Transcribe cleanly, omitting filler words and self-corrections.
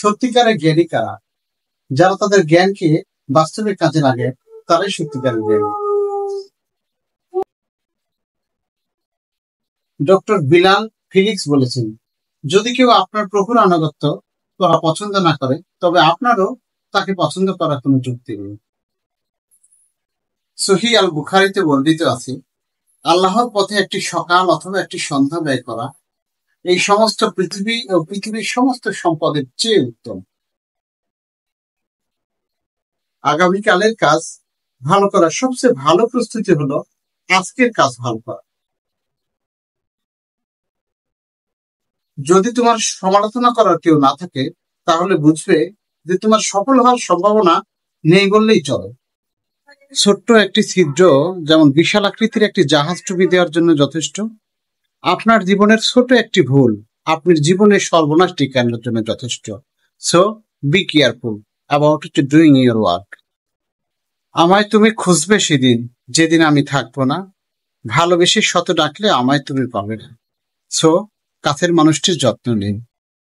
সত্যিকারের জ্ঞানী কারা? যারা তাদের জ্ঞানকে বাস্তবে কাজে লাগে, তারাই সত্যিকারের জ্ঞানী। ডক্টর বিলাল ফিলিক্স বলেছেন, যদি কেউ আপনার প্রভুর আনুগত্য করা পছন্দ না করে, তবে আপনারও তাকে পছন্দ করার কোনো যুক্তি নেই। সহিহ আল বুখারীতে বর্ণিত আছে, আল্লাহর পথে একটি সকাল অথবা একটি সন্ধ্যা ব্যয় করা এই সমস্ত পৃথিবী ও পৃথিবীর সমস্ত সম্পদের চেয়ে উত্তম। আগামীকালের কাজ ভালো করার সবচেয়ে ভালো প্রস্তুতি হলো আজকের কাজ ভালো করা। যদি তোমার সমালোচনা করার কেউ না থাকে, তাহলে বুঝবে যে তোমার সফল হওয়ার সম্ভাবনা নেই বললেই চলে। ছোট্ট একটি ছিদ্র যেমন বিশাল আকৃতির একটি জাহাজ ডুবি দেওয়ার জন্য যথেষ্ট, আপনার জীবনের ছোট একটি ভুল আপনার জীবনের সর্বনাশ ডেকে আনার জন্য যথেষ্ট। So be careful about doing your work. আমায় তুমি খুঁজবে সেদিন যেদিন আমি থাকবো না, ভালোবেসে শত ডাকলে আমায় তুমি পাবে না। সো কাছের মানুষটির যত্ন নিন।